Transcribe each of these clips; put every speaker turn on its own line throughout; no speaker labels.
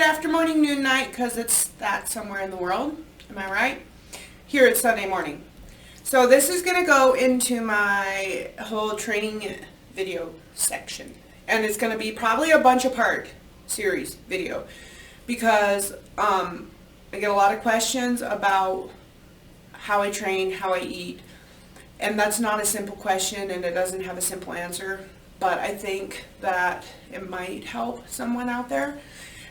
after morning, noon, night, because it's that somewhere in the world. Am I right? Here it's Sunday morning. So this is going to go into my whole training video section. And it's going to be probably a bunch of part series video. Because I get a lot of questions about how I train, how I eat. And that's not a simple question, and it doesn't have a simple answer. But I think that it might help someone out there.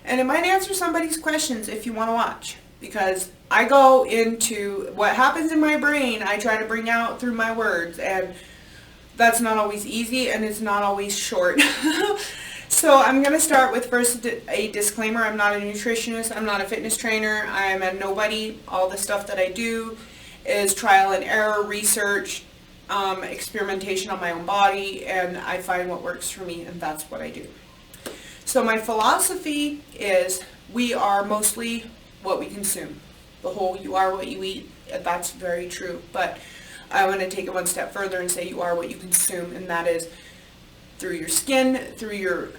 And it might answer somebody's questions if you want to watch. Because I go into what happens in my brain, I try to bring out through my words. And that's not always easy, and it's not always short. So I'm going to start with first a disclaimer. I'm not a nutritionist. I'm not a fitness trainer. I'm a nobody. All the stuff that I do is trial and error, research, experimentation on my own body, and I find what works for me, and that's what I do. So my philosophy is we are mostly what we consume. The whole you are what you eat, that's very true. But I want to take it one step further and say you are what you consume, and that is through your skin, through your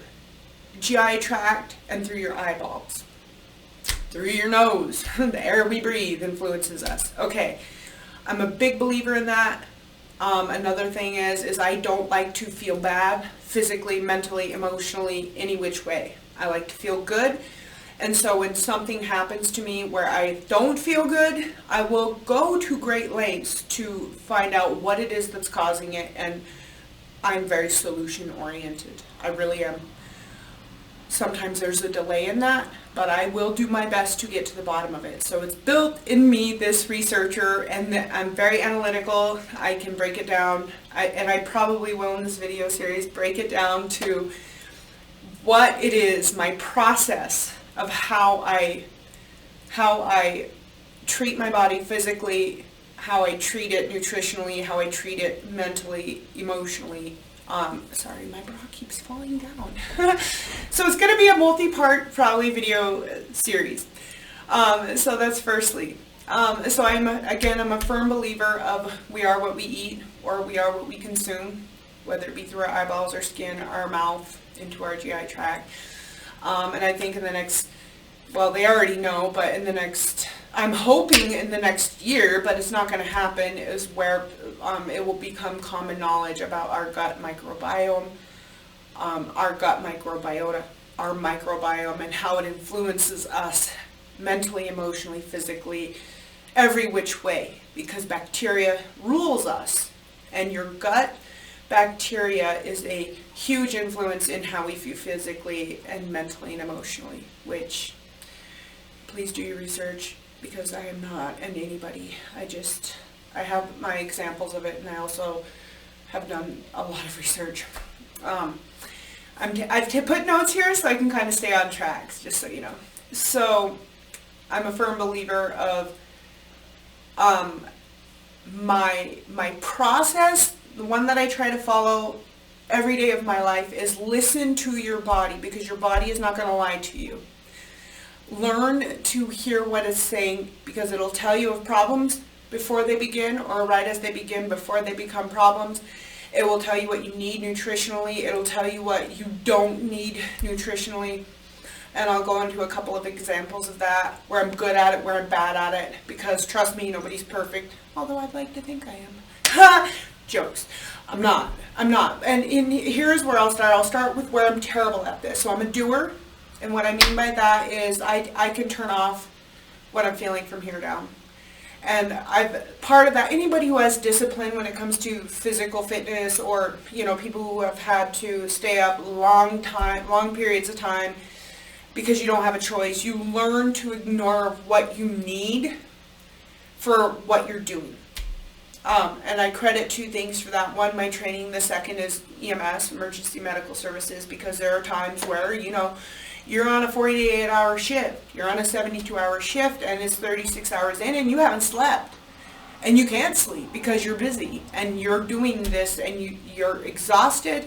GI tract, and through your eyeballs. Through your nose. The air we breathe influences us. Okay, I'm a big believer in that. Another thing is I don't like to feel bad physically, mentally, emotionally, any which way. I like to feel good. And so when something happens to me where I don't feel good, I will go to great lengths to find out what it is that's causing it. And I'm very solution oriented. I really am. Sometimes there's a delay in that, but I will do my best to get to the bottom of it. So it's built in me, this researcher, and I'm very analytical. I can break it down, and I probably will in this video series break it down to what it is, my process of how I treat my body physically, how I treat it nutritionally, how I treat it mentally, emotionally. Sorry, my bra keeps falling down. So it's going to be a multi-part probably video series. So that's firstly. So I'm a firm believer of we are what we eat, or we are what we consume, whether it be through our eyeballs, our skin, our mouth, into our GI tract. And I think in the next, well, they already know, but in the next, I'm hoping in the next year, but it's not going to happen, is where it will become common knowledge about our gut microbiome, our gut microbiota, our microbiome, and how it influences us mentally, emotionally, physically, every which way, because bacteria rules us, and your gut bacteria is a huge influence in how we feel physically and mentally and emotionally, which, please do your research, because I am not an anybody. I have my examples of it, and I also have done a lot of research. I've put notes here so I can kind of stay on track, just so you know. So I'm a firm believer of my process. The one that I try to follow every day of my life is listen to your body, because your body is not going to lie to you. Learn to hear what it's saying, because it'll tell you of problems before they begin, or right as they begin, before they become problems. It will tell you what you need nutritionally. It'll tell you what you don't need nutritionally. And I'll go into a couple of examples of that, where I'm good at it, where I'm bad at it, because trust me, nobody's perfect, although I'd like to think I am. Jokes. I'm not. And here's where I'll start. I'll start with where I'm terrible at this. So I'm a doer. And what I mean by that is I can turn off what I'm feeling from here down. And part of that, anybody who has discipline when it comes to physical fitness, or, people who have had to stay up long periods of time because you don't have a choice, you learn to ignore what you need for what you're doing. And I credit two things for that. One, my training. The second is EMS, emergency medical services, because there are times where, you're on a 48-hour shift, you're on a 72-hour shift, and it's 36 hours in, and you haven't slept. And you can't sleep because you're busy, and you're doing this, and you're exhausted,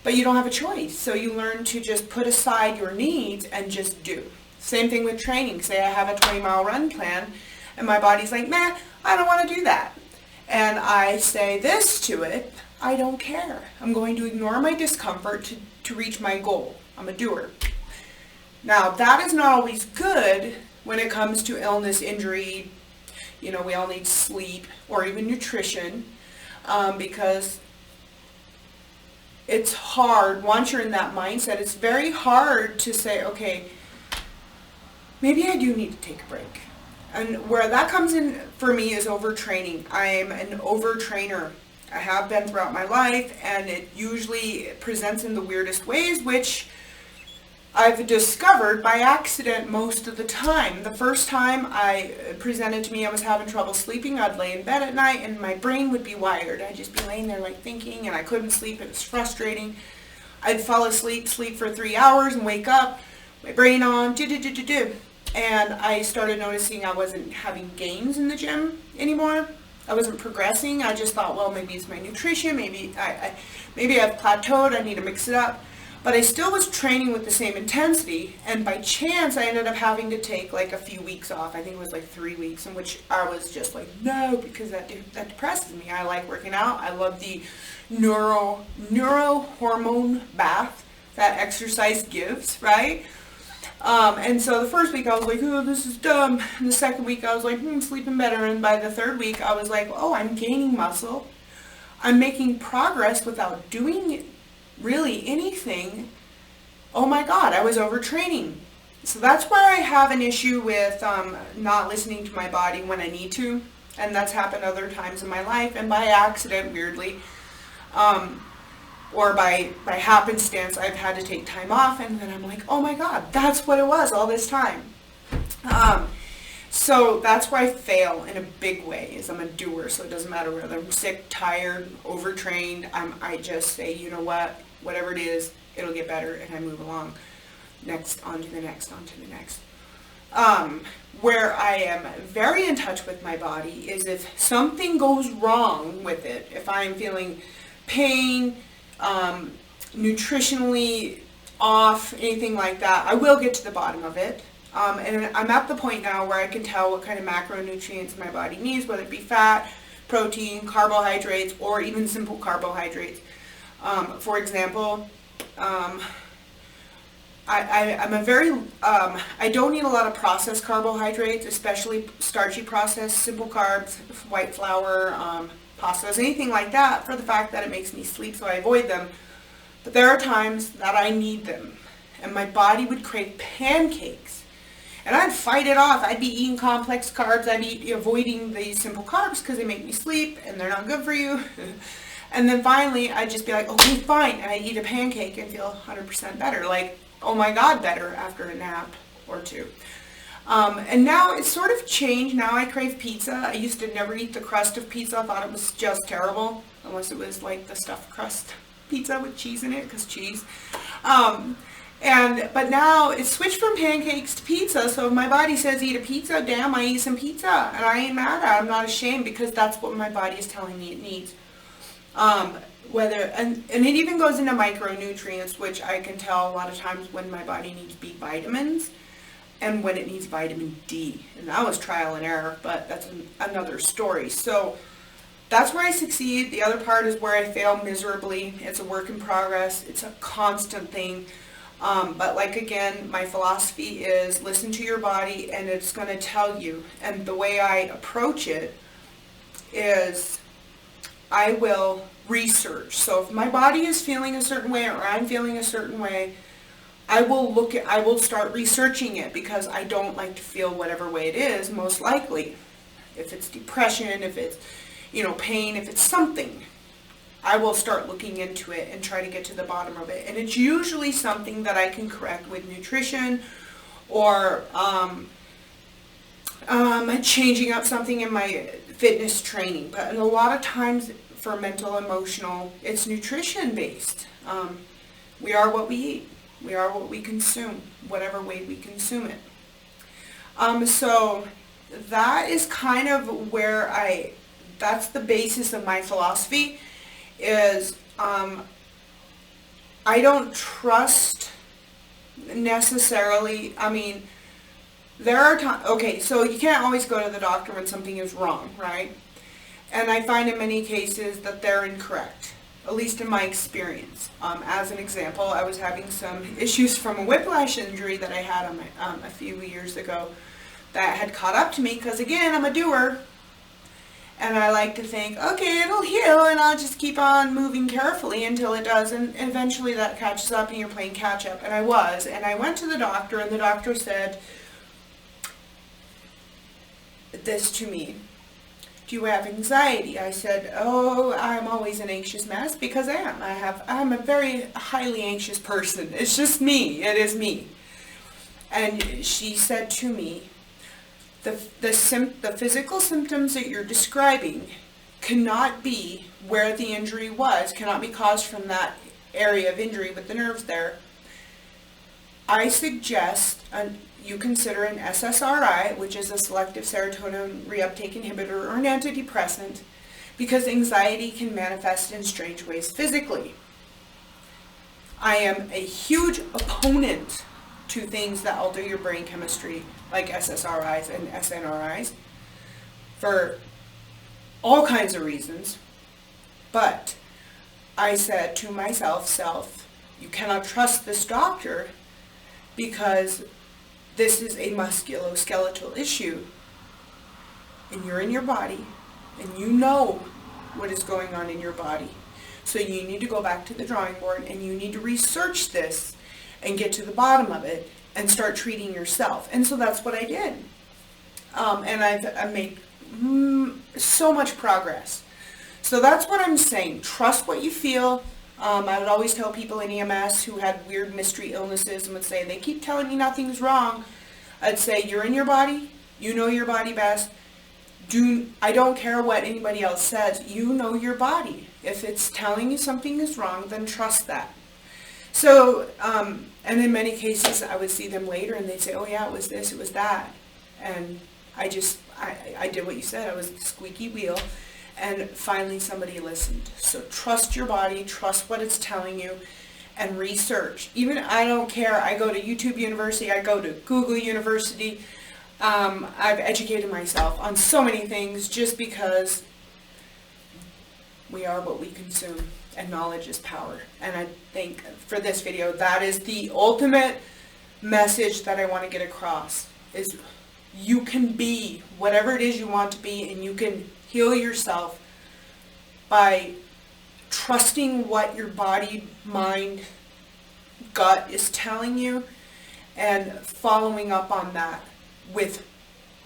but you don't have a choice. So you learn to just put aside your needs and just do. Same thing with training. Say I have a 20-mile run plan, and my body's like, meh, I don't want to do that. And I say this to it, I don't care. I'm going to ignore my discomfort to reach my goal. I'm a doer. Now, that is not always good when it comes to illness, injury. You know, we all need sleep or even nutrition, because it's hard. Once you're in that mindset, it's very hard to say, okay, maybe I do need to take a break. And where that comes in for me is overtraining. I'm an overtrainer. I have been throughout my life, and it usually presents in the weirdest ways, which I've discovered by accident most of the time. The first time I presented to me, I was having trouble sleeping. I'd lay in bed at night and my brain would be wired. I'd just be laying there like thinking, and I couldn't sleep. It was frustrating. I'd fall asleep, sleep for 3 hours and wake up, my brain on, and I started noticing I wasn't having gains in the gym anymore. I wasn't progressing. I just thought, well, maybe it's my nutrition. Maybe I've plateaued. I need to mix it up. But I still was training with the same intensity, and by chance I ended up having to take like a few weeks off. I think it was like 3 weeks, in which I was just like, no, because that depresses me. I like working out. I love the neurohormone bath that exercise gives, right? And so the first week I was like, oh, this is dumb. And the second week I was like, sleeping better. And by the third week I was like, oh, I'm gaining muscle. I'm making progress without doing really anything. Oh my God, I was overtraining. So that's where I have an issue with not listening to my body when I need to. And that's happened other times in my life, and by accident, weirdly. Or by happenstance, I've had to take time off, and then I'm like, oh my God, that's what it was all this time. So that's where I fail in a big way, is I'm a doer. So it doesn't matter whether I'm sick, tired, overtrained. I just say, you know what, whatever it is, it'll get better, and I move along. Next, on to the next, on to the next. Where I am very in touch with my body is if something goes wrong with it, if I'm feeling pain, nutritionally off, anything like that, I will get to the bottom of it. And I'm at the point now where I can tell what kind of macronutrients my body needs, whether it be fat, protein, carbohydrates, or even simple carbohydrates. For example, I'm a very, I don't eat a lot of processed carbohydrates, especially starchy processed, simple carbs, white flour, pastas, anything like that, for the fact that it makes me sleep, so I avoid them. But there are times that I need them, and my body would crave pancakes, and I'd fight it off. I'd be eating complex carbs. I'd be avoiding the simple carbs because they make me sleep, and they're not good for you. And then finally, I'd just be like, okay, fine, and I'd eat a pancake and feel 100% better, like, oh my God, better after a nap or two. And now it's sort of changed. Now I crave pizza. I used to never eat the crust of pizza. I thought it was just terrible, unless it was like the stuffed crust pizza with cheese in it, because cheese. But now it's switched from pancakes to pizza, so if my body says eat a pizza, damn, I eat some pizza, and I ain't mad at it. I'm not ashamed, because that's what my body is telling me it needs. And it even goes into micronutrients, which I can tell a lot of times when my body needs B vitamins and when it needs vitamin D. And that was trial and error, but that's another story. So that's where I succeed. The other part is where I fail miserably. It's a work in progress. It's a constant thing. But like, again, my philosophy is listen to your body, and it's going to tell you. And the way I approach it is I will research. So if my body is feeling a certain way, or I'm feeling a certain way, I will start researching it, because I don't like to feel whatever way it is, most likely. If it's depression, if it's, pain, if it's something, I will start looking into it and try to get to the bottom of it. And it's usually something that I can correct with nutrition, or changing up something in my fitness training. But a lot of times for mental, emotional, it's nutrition based. We are what we eat. We are what we consume, whatever way we consume it. So that is kind of where that's the basis of my philosophy, is I don't trust necessarily, there are times, okay, so you can't always go to the doctor when something is wrong, right? And I find in many cases that they're incorrect. at least in my experience. As an example, I was having some issues from a whiplash injury that I had on my, a few years ago that had caught up to me because, again, I'm a doer. And I like to think, okay, it'll heal and I'll just keep on moving carefully until it does, and eventually that catches up and you're playing catch up. And I was. And I went to the doctor and the doctor said this to me. Do you have anxiety? I said, oh, I'm always an anxious mess, because I am. I'm a very highly anxious person. It's just me. It is me. And she said to me, the physical symptoms that you're describing cannot be where the injury was, cannot be caused from that area of injury with the nerves there. I suggest you consider an SSRI, which is a selective serotonin reuptake inhibitor, or an antidepressant, because anxiety can manifest in strange ways physically. I am a huge opponent to things that alter your brain chemistry, like SSRIs and SNRIs, for all kinds of reasons. But I said to myself, you cannot trust this doctor, because this is a musculoskeletal issue, and you're in your body, and you know what is going on in your body. So you need to go back to the drawing board, and you need to research this and get to the bottom of it and start treating yourself. And so that's what I did. And I've made so much progress. So that's what I'm saying. Trust what you feel. I would always tell people in EMS who had weird mystery illnesses and would say, they keep telling me nothing's wrong. I'd say, you're in your body. You know your body best. I don't care what anybody else says. You know your body. If it's telling you something is wrong, then trust that. So, and in many cases, I would see them later and they'd say, oh yeah, it was this, it was that. And I did what you said. I was the squeaky wheel. And finally somebody listened. So trust your body, trust what it's telling you, and research. Even, I don't care, I go to YouTube University, I go to Google University. I've educated myself on so many things, just because we are what we consume, and knowledge is power. And I think for this video, that is the ultimate message that I want to get across, is you can be whatever it is you want to be, and you can heal yourself by trusting what your body, mind, gut is telling you, and following up on that with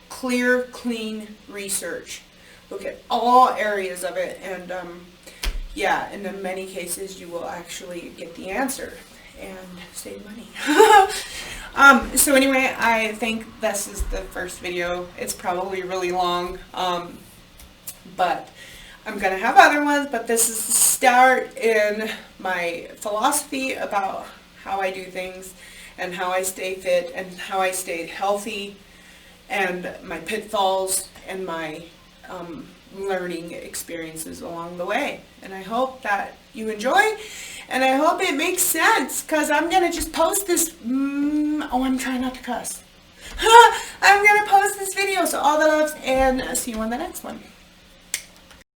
clear, clean research. Look at all areas of it, and yeah, and in many cases you will actually get the answer and save money. So anyway, I think this is the first video. It's probably really long, but I'm going to have other ones, but this is the start in my philosophy about how I do things, and how I stay fit, and how I stay healthy, and my pitfalls, and my learning experiences along the way. And I hope that you enjoy, and I hope it makes sense, because I'm going to just post this, I'm trying not to cuss. I'm going to post this video, so all the loves, and see you on the next one.